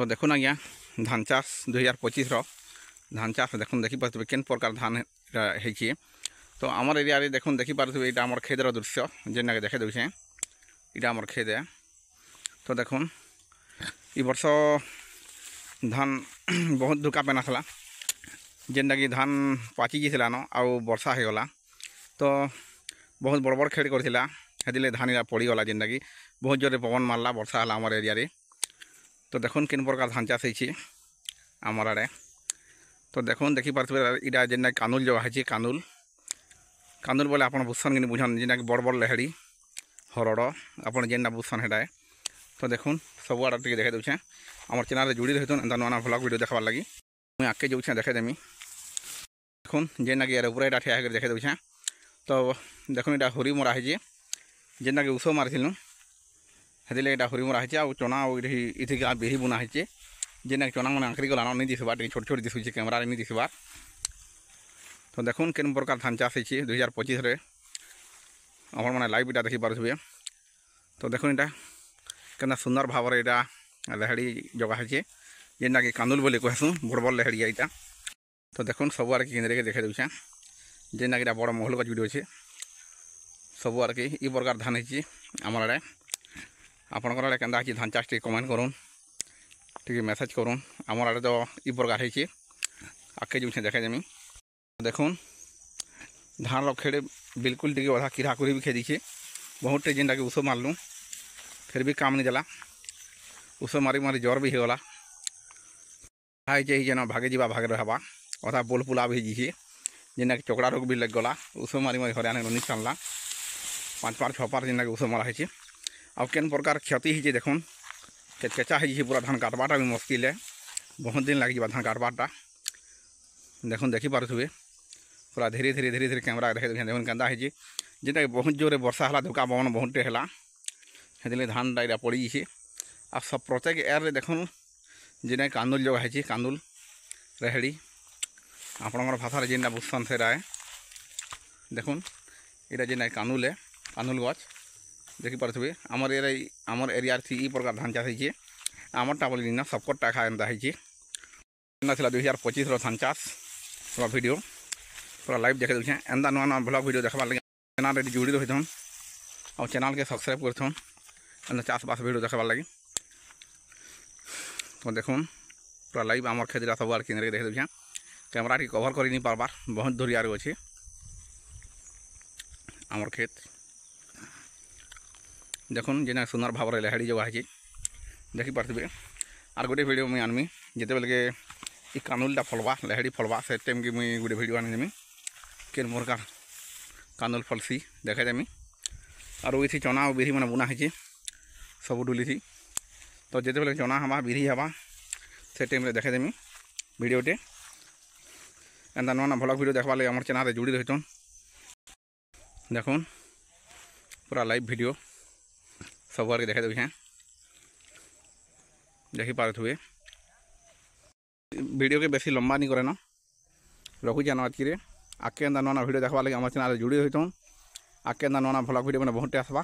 तो देखुन आज्ञा धान चाष 2025 धान चाष देखिपे केन प्रकार धान है। तो आमर एरिया रे देखिपे यहाँ आम खेतर दृश्य जेनके देखे दूचे यहाँ आम खेत है। तो देखुन इ वर्ष धान बहुत धोका पे नाला जेनटा कि धान पाचि जान आउ वर्षा हो गला तो बहुत बड़ बड़ खेड़ करथिला हेदिले धान इला पड़ीगला जेनटा कि बहुत जोरे पवन मारला वर्षा है आमर एरिया रे। तो देखुन किन प्रकार धान चाष है आमर आड़े। तो देखुन देखिपे इटा जेनटा कानुल जगह है कानुल कानुल बोले आप बुझसन कि बुझन जेनटा कि बड़ बड़ लेहड़ी हरड़ आप जेनटा बुझसन हेटा। तो देखुन सब आड़ टे देखे दूचे आम चैनल जुड़ी रही एंता नुआ भ्लग वीडियो देखार लगी मुझे आगे जाऊँ देखेदेमी। देखुन जेनटा कि यार ऊपर यहाँ ठिया देखे दूचे। तो देखुन यहाँ हुरी मरा है जेनटा कि उष मारिलु हेदिले यहाँ हुरी मरा है आउ चना इथि बिही बुना है जेनटा कि चना मैंने आखरी गलान नहीं दिसबार छोट छोट दिशुचे कैमरा नहीं दिसबार। तो देखुन केन प्रकार धान चाष है 2025 आप मैंने लाइव इटा देखिपे। तो देखुन यहाँ के सुंदर भाव यहाँ लेहड़ी जगह है जेनटा कि कानुल बोली कहसूँ बड़ बड़ लेहड़ी यहाँ। तो देखुन सब आड़ के देखे दूचे जेनटा कि बड़ महल गज वीडियो अच्छे सब आड़ के इ प्रकार धान है आमर आड़े। आपंकर आड़े केन्दा धान चाष टे कमेंट करूँ टे मेसेज करूँ आमर आड़े तो इ प्रकार है आगे जाऊँ देखेदेमी। देखुन धान खेड़ बिल्कुल टे अधा किराकुरी भी खेदीचे बहुत टे जेनटा कि उष मारलु फिर भी काम नहीं देला उष मारी मारी ज्वर भी होगला जेना भागे जीवा भागे रहा अथा बोल पुला भी जीचे जेना कि चकड़ा रोग भी लग गला उष मारी मारी हरियाणा नहीं चानला 5 पार 6 पार जेना कि उष मारा है। अब केन प्रकार क्षति है देखुन केचा है पूरा धान काटबाटा भी मुश्किल है बहुत दिन लगे धान काटबाटा। देखुन देखिपे पूरा धीरे धीरे धीरे धीरे कैमरा देखे देखुन केन्दा है जेनटा कि बहुत जोरे वर्षा है धोका पवन बहुत टे है हेदिले धान डायरा पड़ी जाइए आ सब प्रत्येक एयर देखुन जेना कानुल जगह है कानुल रेहड़ी आपंकर भाषा जेना बुझसन से राय। देखुन यहाँ जेना कानुल है कानुल गच देखिपे आमर एरिया इ प्रकार धान चाष है आमरटा बोली ना सबकटा खा एंता है 2025 धान चाष पूरा वीडियो पूरा लाइव देखे दूचे एंता नुआ नुआ भ्लग वीडियो देखा लगे चैनल जुड़ी रही और चैनल के सब्सक्राइब कर एंता चाषबास वीडियो देखा लगी। तो देखुन पूरा लाइव आमर खेत सब आड़ के देखे दूचे कैमरा टी कभर कर नहीं पार्बार बहुत दूर यार अच्छे आमर खेत। देखुन जेना सुंदर भाव लेहड़ी जगह है देखिपे और गोटे वीडियो मुझे आनमी जिते बेल के कानुलटा फलवा लेहड़ी फलवा से टाइम की मुझे गोटे वीडियो आनीदेमी केन प्रकार कानुल फलसी देखेदेमी और ये चना और बिरी मैंने बुना है सब डुली थी। तो जिते बेले चना हवा बिरी हवा से टाइम देखेदेमी वीडियोटे एंता नुआ भ्लग वीडियो देखा लगे आम चैनल जुड़ी रही। देखुन पूरा लाइव वीडियो सब आड़ देखे दूचे देखिपे वीडियो के बेसी लंबा नहीं करे ना रखुचे आज की आगे नुआ वीडियो देखा लगे आम चैनल जुड़ी रही आगे नुआ भ्लग वीडियो मैंने बहुत आसबा।